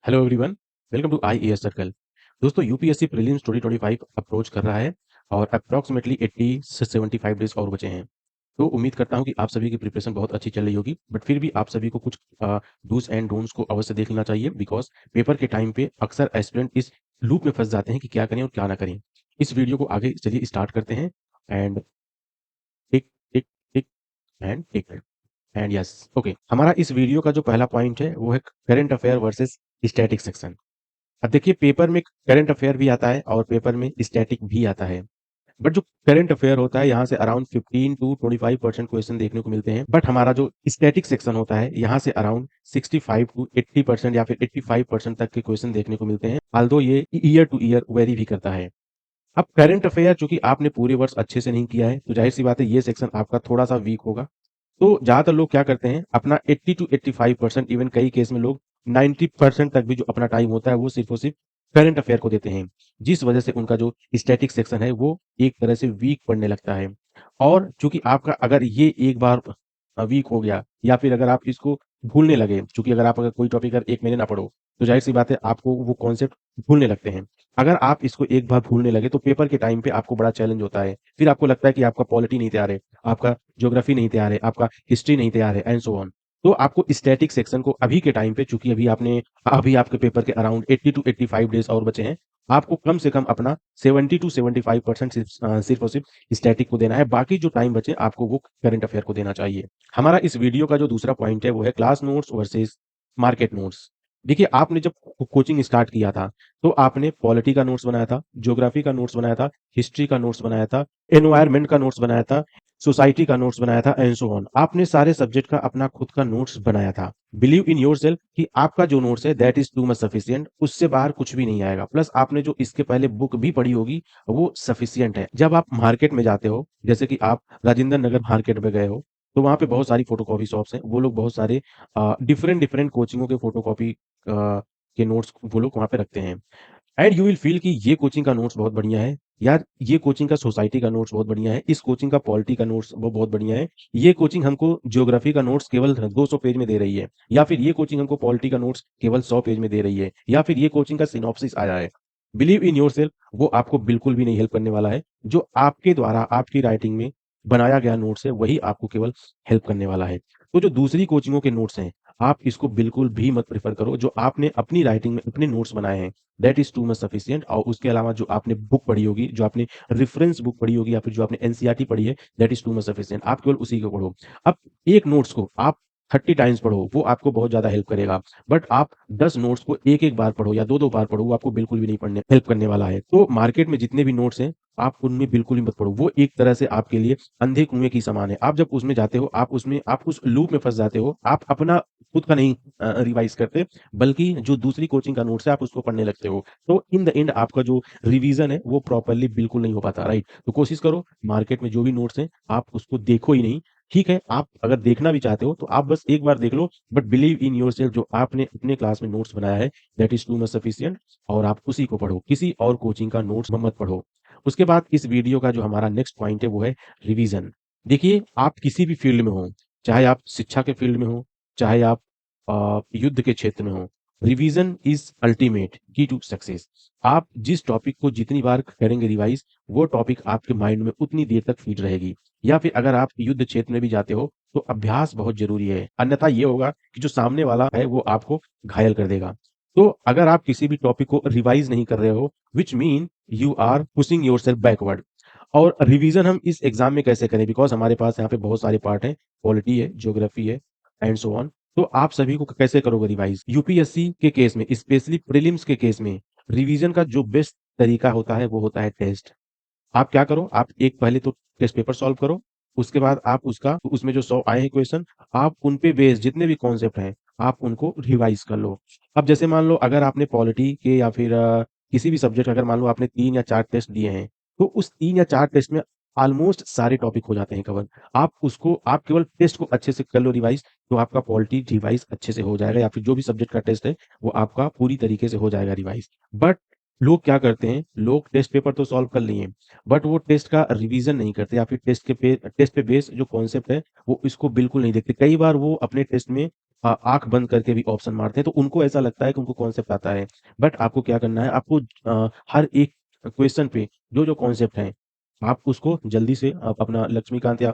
Hello everyone, welcome to IAS circle. दोस्तों, UPSC prelims 2025 approach कर रहा है और अप्रॉक्सीमेटली 80 से 75 डेज और बचे हैं। तो उम्मीद करता हूं कि आप सभी की प्रिपरेशन बहुत अच्छी चल रही होगी, बट फिर भी आप सभी को कुछ डूज एंड डोंट्स को अवश्य देख लेना चाहिए, बिकॉज पेपर के टाइम पे अक्सर एस्पिरेंट इस लूप में फंस जाते हैं कि क्या करें और क्या ना करें। इस वीडियो को आगे चलिए स्टार्ट करते हैं। And tick tick tick and tick and yes, okay. हमारा इस वीडियो का जो पहला पॉइंट है वो है current affair versus static section. अब देखिए, पेपर में करंट अफेयर भी आता है और पेपर में स्टैटिक भी आता है। बट जो करंट अफेयर होता है, यहाँ से अराउंड 15 टू 25% क्वेश्चन देखने को मिलते हैं। बट हमारा जो स्टैटिक सेक्शन होता है, यहाँ से अराउंड 65 टू 80% या फिर 85% तक के क्वेश्चन देखने को मिलते हैं। आल्दो ये ईयर टू ईयर वेरी भी करता है। अब करंट अफेयर चूंकि आपने पूरे वर्ष अच्छे से नहीं किया है, तो जाहिर सी बात है ये सेक्शन आपका थोड़ा सा वीक होगा। तो ज्यादातर लोग क्या करते हैं, अपना 80 टू 85%, इवन कई केस में लोग 90% तक भी जो अपना टाइम होता है वो सिर्फ और सिर्फ करंट अफेयर को देते हैं, जिस वजह से उनका जो स्टैटिक सेक्शन है वो एक तरह से वीक पड़ने लगता है। और चूंकि आपका अगर ये एक बार वीक हो गया या फिर अगर आप इसको भूलने लगे, चूंकि अगर आप अगर कोई टॉपिक अगर 1 महीने ना पढ़ो, तो जाहिर सी बात है आपको वो कॉन्सेप्ट भूलने लगते हैं। अगर आप इसको एक बार भूलने लगे तो पेपर के टाइम पे आपको बड़ा चैलेंज होता है। फिर आपको लगता है कि आपका पॉलिटी नहीं तैयार है, आपका ज्योग्राफी नहीं तैयार है, आपका हिस्ट्री नहीं तैयार है, एंड सो ऑन। तो आपको स्टैटिक सेक्शन को अभी के टाइम पे, चूंकि अभी आपके पेपर के अराउंड 80 टू 85 डेज और बचे हैं, आपको कम से कम अपना 70 टू 75% सिर्फ और सिर्फ स्टैटिक को देना है। बाकी जो टाइम बचे आपको वो करंट अफेयर को देना चाहिए। हमारा इस वीडियो का जो दूसरा पॉइंट है वो है class notes versus market notes. देखिए, आपने जब कोचिंग स्टार्ट किया था तो आपने पॉलिटी का नोट्स बनाया था, ज्योग्राफी का नोट्स बनाया था, हिस्ट्री का नोट्स बनाया था, एनवायरमेंट का नोट्स बनाया था, सोसाइटी का नोट्स बनाया था, एंड सो ऑन। आपने सारे सब्जेक्ट का अपना खुद का नोट्स बनाया था। बिलीव इन योरसेल्फ कि आपका जो नोट्स है that is too much sufficient, उससे बाहर कुछ भी नहीं आएगा। प्लस आपने जो इसके पहले बुक भी पढ़ी होगी वो सफिशिएंट है। जब आप मार्केट में जाते हो, जैसे कि आप राजेंद्र नगर मार्केट में गए हो, तो वहां पे बहुत सारी फोटोकॉपी शॉप्स हैं। वो लोग बहुत सारे डिफरेंट डिफरेंट कोचिंगों के फोटोकॉपी के नोट्स वो लोग वहां पे रखते हैं। एंड यू विल फील कि ये कोचिंग का नोट्स बहुत बढ़िया है यार, ये कोचिंग का सोसाइटी का नोट्स बहुत बढ़िया है, इस कोचिंग का पॉलिटी का नोट्स वो बहुत बढ़िया है, ये कोचिंग हमको ज्योग्राफी का नोट्स केवल 200 पेज में दे रही है, या फिर ये कोचिंग हमको पॉलिटी का नोट्स केवल 100 पेज में दे रही है, या फिर ये कोचिंग का सिनॉप्सिस आया है। बिलीव इन योरसेल्फ, वो आपको बिल्कुल भी नहीं हेल्प करने वाला है। जो आपके द्वारा आपकी राइटिंग में बनाया गया नोट्स है वही आपको केवल हेल्प करने वाला है। तो जो दूसरी कोचिंगों के नोट्स हैं, आप इसको बिल्कुल भी मत प्रेफर करो। जो आपने अपनी राइटिंग में अपने नोट्स बनाए हैं that is too much sufficient. और उसके अलावा जो आपने बुक पढ़ी होगी, जो आपने रेफरेंस बुक पढ़ी होगी, या फिर जो आपने एनसीईआरटी पढ़ी है, that is too much sufficient. आप केवल उसी को पढ़ो। अब एक नोट्स को आप 30 टाइम्स पढ़ो, वो आपको बहुत ज्यादा हेल्प करेगा। बट आप 10 नोट्स को एक एक बार पढ़ो या दो दो बार पढ़ो, वो आपको बिल्कुल भी नहीं पढ़ने हेल्प करने वाला है। तो मार्केट में जितने भी नोट्स हैं, आप उनमें बिल्कुल ही मत पढ़ो। वो एक तरह से आपके लिए अंधे कुएं की समान है। आप जब उसमें जाते हो, आप उस लूप में फंस जाते हो। आप अपना खुद का नहीं रिवाइज करते, बल्कि जो दूसरी कोचिंग का नोट्स है आप उसको पढ़ने लगते हो। तो इन द एंड आपका जो रिवीजन है वो प्रॉपरली बिल्कुल नहीं हो पाता, राइट। तो कोशिश करो मार्केट में जो भी नोट्स हैं आप उसको देखो ही नहीं। ठीक है, आप अगर देखना भी चाहते हो तो आप बस एक बार देख लो, बट बिलीव इन योरसेल्फ, जो आपने अपने क्लास में नोट्स बनाया है that is too much sufficient, और आप उसी को पढ़ो, किसी और कोचिंग का नोट्स मत पढ़ो। उसके बाद इस वीडियो का जो हमारा नेक्स्ट पॉइंट है वो है रिवीजन। देखिए, आप किसी भी फील्ड में हो, चाहे आप शिक्षा के फील्ड में हो, चाहे आप युद्ध के क्षेत्र में हो, रिवीजन इज अल्टीमेट की टू सक्सेस। आप जिस टॉपिक को जितनी बार करेंगे रिवाइज, वो टॉपिक आपके माइंड में उतनी देर तक फीड रहेगी। या फिर अगर आप युद्ध क्षेत्र में भी जाते हो तो अभ्यास बहुत जरूरी है, अन्यथा ये होगा कि जो सामने वाला है वो आपको घायल कर देगा। तो अगर आप किसी भी टॉपिक को रिवाइज नहीं कर रहे हो, which mean you are pushing yourself backward. और रिवीजन हम इस एग्जाम में कैसे करें, बिकॉज हमारे पास यहाँ पे बहुत सारे पार्ट हैं, पॉलिटी है, ज्योग्राफी है, एंड सो ऑन। तो आप सभी को कैसे करोगे रिवाइज? यूपीएससी के केस में, स्पेशली प्रीलिम्स के केस में, रिवीजन का जो बेस्ट तरीका होता है वो होता है टेस्ट। आप क्या करो, आप एक पहले तो टेस्ट पेपर सॉल्व करो। उसके बाद आप उसका उसमें जो 100 आए हैं क्वेश्चन, आप उन पे बेस जितने भी कॉन्सेप्ट हैं आप उनको रिवाइज कर लो। अब जैसे मान लो अगर आपने पॉलिटी के या फिर किसी भी सब्जेक्ट, अगर मान लो आपने 3 या 4 टेस्ट दिए हैं, तो उस 3 या 4 टेस्ट में ऑलमोस्ट सारे टॉपिक हो जाते हैं कवर। आप केवल टेस्ट को अच्छे से कर लो रिवाइज, तो आपका पॉलिटी रिवाइज अच्छे से हो जाएगा, या फिर जो भी सब्जेक्ट का टेस्ट है वो आपका पूरी तरीके से हो जाएगा रिवाइज। बट लोग क्या करते हैं, लोग टेस्ट पेपर तो सॉल्व कर लिए, बट वो टेस्ट का रिवीजन नहीं करते, या फिर टेस्ट पे बेस जो कॉन्सेप्ट है वो इसको बिल्कुल नहीं देखते। कई बार वो अपने टेस्ट में आँख बंद करके भी ऑप्शन मारते हैं, तो उनको ऐसा लगता है कि उनको कॉन्सेप्ट आता है। बट आपको क्या करना है, आपको हर एक क्वेश्चन पे जो-जो कॉन्सेप्ट हैं, आप उसको जल्दी से आप अपना लक्ष्मीकांत या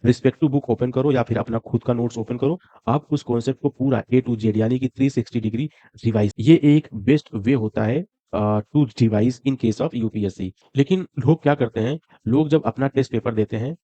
रिस्पेक्टिव बुक ओपन करो या फिर अपना खुद का नोट्स ओपन करो। आप उस कॉन्सेप्ट को पूरा ए टू जेड यानी कि 360 डिग्री रिवाइज़, ये एक बेस्ट वे होता है to revise in case of UPSC. लेकिन लोग क्या करते हैं, लोग जब अपना टेस्ट पेपर देते हैं,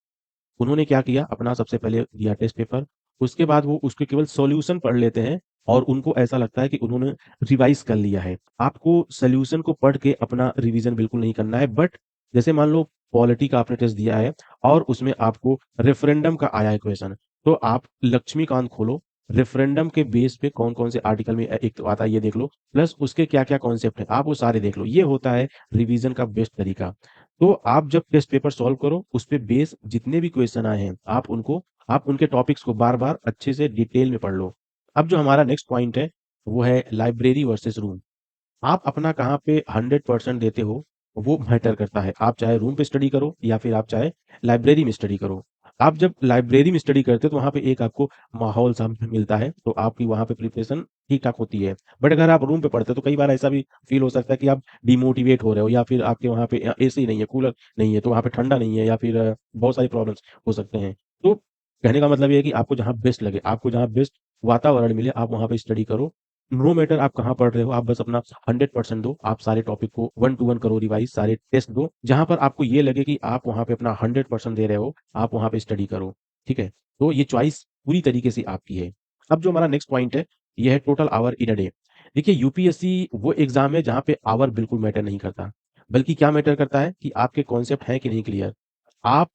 उन्होंने क्या किया, अपना सबसे पहले दिया टेस्ट पेपर, उसके बाद वो उसके केवल सॉल्यूशन पढ़ लेते हैं और उनको ऐसा लगता है कि उन्होंने रिवाइज़ कर लिया है। आपको सॉल्यूशन को पढ़ के अपना रिवीजन बिल्कुल नहीं करना है, बट जैसे मान लो पॉलिटी का आपने टेस्ट दिया है और उसमें आपको रेफरेंडम का आया है क्वेश्चन, तो आप लक्ष्मीकांत खोलो, रेफरेंडम के बेस पे कौन-कौन से आर्टिकल में एक तो आता है ये देख लो, प्लस उसके क्या-क्या कॉन्सेप्ट हैं, आप वो सारे देख लो। ये होता है रिवीजन का बेस्ट तरीका। तो आप जब टेस्ट पेपर सॉल्व करो, उसपे बेस जितने भी क्वेश्चन आए हैं, आप उनके टॉपिक्स को बार-बार अच्छे से डिटेल में पढ़ लो। अब जो हमारा नेक्स्ट पॉइंट है, वो है लाइब्रेरी वर्सेस रूम। आप अपना कहाँ पे 100% देते हो, वो मैटर करता है। आप चाहे रूम पे स्टडी करो या फिर आप चाहे लाइब्रेरी में स्टडी करो। आप जब लाइब्रेरी में स्टडी करते हो तो वहाँ पे एक आपको माहौल सा मिलता है, तो आपकी वहाँ पे प्रिपरेशन ठीक-ठाक होती है। बट अगर आप रूम पे पढ़ते हो तो कई बार ऐसा भी फ़ील हो सकता है कि आप डिमोटिवेट हो रहे हो या फिर आपके वहाँ पे एसी नहीं है, कूलर नहीं है, तो वहाँ पे ठंडा नहीं है या फिर बहुत सारी प्रॉब्लम्स हो सकते हैं। तो कहने का मतलब ये है कि आपको जहाँ बेस्ट लगे, आपको जहाँ बेस्ट वातावरण मिले, आप वहाँ पे स्टडी करो। नो मैटर आप कहाँ पढ़ रहे हो, आप बस अपना 100% दो। आप सारे टॉपिक को 1 टू 1 करो रिवाइज़, सारे टेस्ट दो। जहाँ पर आपको ये लगे कि आप वहाँ पे अपना 100% दे रहे हो, आप वहाँ पे स्टडी करो, ठीक है? तो ये चॉइस पूरी तरीके से आपकी है। अब जो हमारा नेक्स्ट पॉइंट है, ये है total hour in a day. देखिए यूपीएससी वो एग्ज़ाम है जहाँ पे आवर बिल्कुल मैटर नहीं करता, बल्कि क्या मैटर करता है कि आपके कॉन्सेप्ट हैं कि नहीं क्लियर। आप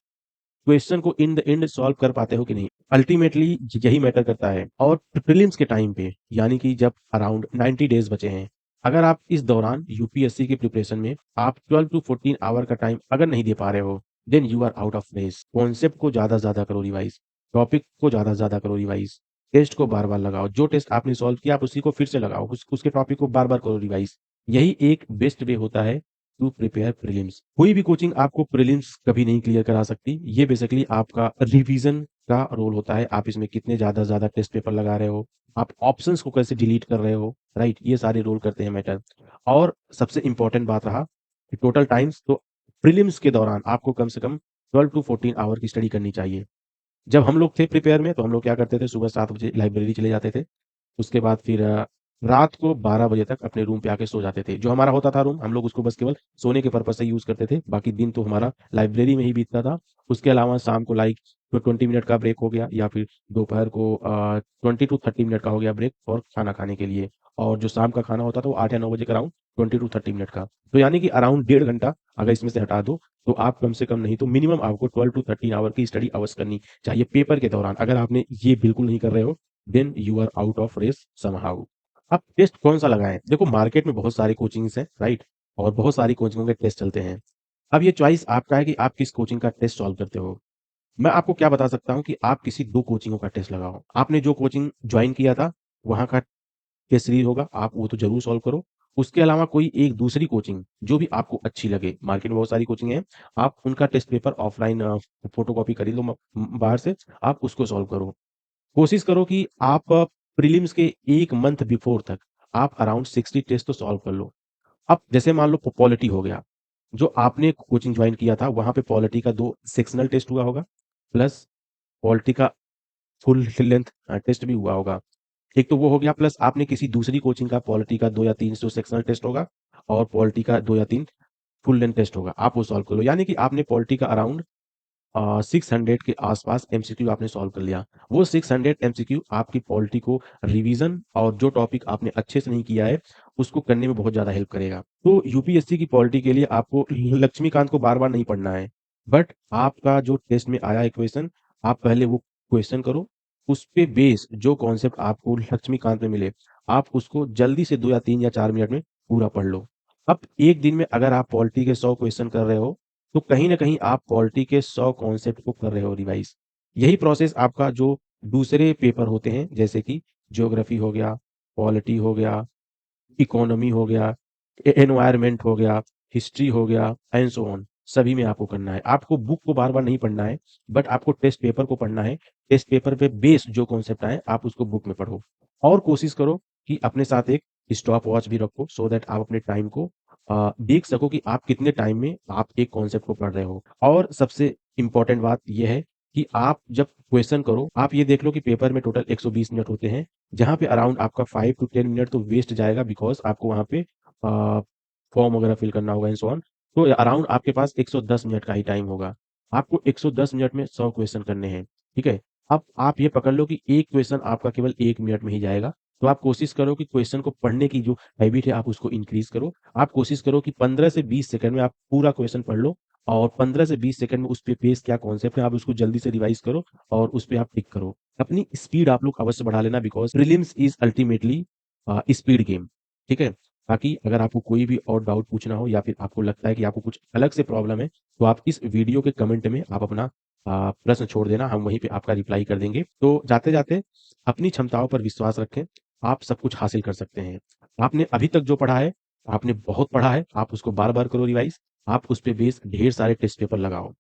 क्वेश्चन को इन द एंड सॉल्व कर पाते हो कि नहीं, अल्टीमेटली यही मैटर करता है। और प्रीलिम्स के टाइम पे यानी कि जब अराउंड 90 डेज बचे हैं, अगर आप इस दौरान यूपीएससी की प्रिपरेशन में आप 12 टू 14 आवर का टाइम अगर नहीं दे पा रहे हो, then you are out of race. Concept को ज्यादा से ज्यादा करो रिवाइज, टॉपिक को ज्यादा से ज्यादा करो रिवाइज, टेस्ट को बार बार लगाओ, जो टेस्ट आपने सॉल्व किया आप उसी को फिर से लगाओ, उसके टॉपिक को बार बार करो रिवाइज। यही एक बेस्ट वे होता है टू प्रिपेयर प्रीलिम्स। कोई भी कोचिंग आपको प्रीलिम्स कभी नहीं क्लियर करा सकती। ये बेसिकली आपका रिवीजन का रोल होता है। आप इसमें कितने ज़्यादा टेस्ट पेपर लगा रहे हो, आप ऑप्शंस को कैसे डिलीट कर रहे हो, राइट? ये सारे रोल करते हैं मैटर। और सबसे इम्पोर्टेंट बात रहा कि टोटल टाइम्स, तो प्रीलिम्स के दौरान आपको कम से कम 12 टू 14 आवर की स्टडी करनी चाहिए। जब हम लोग थे प्रिपेयर में, तो हम लोग क्या करते थे, सुबह 7 बजे लाइब्रेरी चले जाते थे। उसके बाद फिर रात को 12 बजे तक अपने रूम पे आके सो जाते थे। जो हमारा होता था रूम, हम लोग उसको बस केवल सोने के पर्पज़ से यूज़ करते थे। बाकी दिन तो हमारा लाइब्रेरी में ही बीतता था। उसके अलावा शाम को लाइक 20 मिनट का ब्रेक हो गया या फिर दोपहर को 20 टू 30 मिनट का हो गया ब्रेक और खाना खाने के लिए। और जो शाम का खाना होता था वो 8 या 9 बजे के अराउंड 20 टू 30 मिनट का। तो यानी कि अराउंड डेढ़ घंटा अगर इसमें से हटा दो, तो आप कम से कम नहीं तो मिनिमम आपको 12 टू 13 आवर की स्टडी अवश्य करनी चाहिए पेपर के दौरान। अगर आपने ये बिल्कुल नहीं कर रहे हो, then you are out of race somehow. अब टेस्ट कौन-सा लगाएँ? देखो मार्केट में बहुत सारी कोचिंग्स हैं, राइट? और बहुत सारी कोचिंगों के टेस्ट चलते हैं। अब ये चॉइस आपका है कि आप किस कोचिंग का टेस्ट सॉल्व करते हो। मैं आपको क्या बता सकता हूँ कि आप किसी 2 कोचिंगों का टेस्ट लगाओ। आपने जो कोचिंग जॉइन किया था, वहाँ का टेस्ट सीरीज़ होगा, आप वो तो ज़रूर सॉल्व करो। उसके अलावा कोई एक दूसरी कोचिंग जो भी आपको अच्छी लगे, मार्केट में बहुत सारी कोचिंग हैं, आप उनका टेस्ट पेपर ऑफलाइन फोटोकॉपी खरीद लो बाहर से, आप उसको सॉल्व करो। कोशिश करो कि आप प्रीलिम्स के 1 मंथ बिफोर तक आप अराउंड 60 टेस्ट तो सॉल्व कर लो। अब जैसे मान लो पॉलिटी हो गया, जो आपने कोचिंग जॉइन किया था वहाँ पे पॉलिटी का 2 सेक्शनल टेस्ट हुआ होगा, प्लस पॉलिटी का फुल लेंथ टेस्ट भी हुआ होगा। एक तो वो हो गया, प्लस आपने किसी दूसरी कोचिंग का पॉलिटी का 2 या 3 जो सेक्शनल टेस्ट होगा और पॉलिटी का 2 या 3 फुल लेंथ टेस्ट होगा, आप वो सॉल्व कर लो। यानी कि आपने पॉलिटी का अराउंड 600 के आसपास एमसीक्यू आपने सॉल्व कर लिया। वो 600 एमसीक्यू आपकी पॉलिटी को रिवीजन और जो टॉपिक आपने अच्छे से नहीं किया है, उसको करने में बहुत ज़्यादा हेल्प करेगा। तो यूपीएससी की पॉलिटी के लिए आपको लक्ष्मीकांत को बार-बार नहीं पढ़ना है। बट आपका जो टेस्ट में आया है क्वेश्चन, आप पहले वो क्वेश्चन करो, उस पे बेस जो कॉन्सेप्ट आपको लक्ष्मीकांत में मिले, आप उसको जल्दी से 2 या 3 या 4 मिनट में पूरा पढ़ लो। अब एक दिन में अगर आप पॉलिटी के 100 क्वेश्चन कर रहे हो, तो कहीं न कहीं आप पॉलिटी के 100 कॉन्सेप्ट को कर रहे हो रिवाइज़। यही प्रोसेस आपका जो दूसरे पेपर होते हैं, जैसे कि ज्योग्राफी हो गया, पॉलिटी हो गया, इकोनॉमी हो गया, एनवायरनमेंट हो गया, हिस्ट्री हो गया एंड सो ऑन। सभी में आपको करना है। आपको बुक को बार-बार नहीं पढ़ना है, बट आपको टेस्ट पेपर को पढ़ना है। टेस्ट पेपर पे बेस्ड जो कॉन्सेप्ट आए, आप उसको बुक में पढ़ो और कोशिश करो कि अपने साथ एक स्टॉप वॉच भी रखो सो दैट आप अपने टाइम को देख सको कि आप कितने टाइम में आप एक कॉन्सेप्ट को पढ़ रहे हो। और सबसे इम्पोर्टेंट बात ये है कि आप जब क्वेश्चन करो, आप ये देख लो कि पेपर में टोटल 120 मिनट होते हैं, जहाँ पे अराउंड आपका 5 टू 10 मिनट तो वेस्ट जाएगा बिकॉज़ आपको वहाँ पे फॉर्म वगैरह फिल करना होगा एंड सो ऑन। तो अराउंड आपके पास 110 मिनट का ही टाइम होगा। आपको 110 मिनट में 100 क्वेश्चन करने हैं, ठीक है? अब आप ये पकड़ लो कि एक क्वेश्चन आपका केवल 1 मिनट में ही जाएगा। तो आप कोशिश करो कि क्वेश्चन को पढ़ने की जो हैबिट है आप उसको इंक्रीज़ करो। आप कोशिश करो कि 15 से 20 सेकंड में आप पूरा क्वेश्चन पढ़ लो और 15 से 20 सेकंड में उस पे बेस क्या कॉन्सेप्ट है आप उसको जल्दी से रिवाइज़ करो और उस पे आप टिक करो। अपनी स्पीड आप लोग अवश्य बढ़ा लेना because prelims is ultimately speed game, ठीक है? ताकि अगर आपको कोई भी और डाउट पूछना हो या फिर आपको लगता है कि आपको कुछ अलग से प्रॉब्लम है, तो आप इस वीडियो के कमेंट में आप अपना प्रश्न छोड़ देना, हम वहीं पे आपका रिप्लाई कर देंगे। तो जाते-जाते अपनी क्षमताओं पर विश्वास रखें, आप सब कुछ हासिल कर सकते हैं। आपने अभी तक जो पढ़ा है, आपने बहुत पढ़ा है, आप उसको बार-बार करो रिवाइज़, आप उस पे बेस ढेर सारे टेस्ट पेपर लगाओ।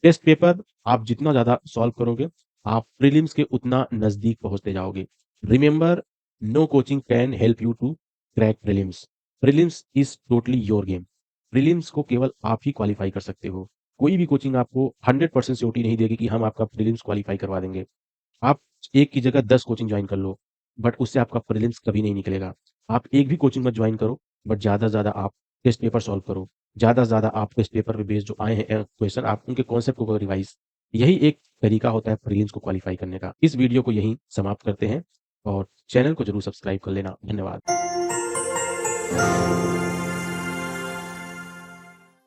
टेस्ट पेपर आप जितना ज़्यादा सॉल्व करोगे, आप प्रीलिम्स के उतना नज़दीक पहुँचते जाओगे। Remember no coaching can help you to crack prelims. Prelims is totally your game. Prelims को केवल आप ही क्वालीफाई कर सकते हो। कोई भी कोचिंग आपको 100% श्योरिटी नहीं देगी कि हम आपका प्रीलिम्स क्वालीफाई करवा देंगे। आप एक की जगह 10 कोचिंग जॉइन कर लो, बट उससे आपका प्रीलिम्स कभी नहीं निकलेगा। आप एक भी कोचिंग मत जॉइन करो, बट ज़्यादा से ज़्यादा आप टेस्ट पेपर सॉल्व करो। ज़्यादा से ज़्यादा आप टेस्ट पेपर पे बेस्ड जो आए हैं क्वेश्चन आप उनके कॉन्सेप्ट को करो रिवाइज़। यही एक तरीका होता है प्रीलिम्स को क्वालीफाई करने का। इस वीडियो को यहीं समाप्त करते हैं और चैनल को ज़रूर सब्सक्राइब कर लेना। धन्यवाद।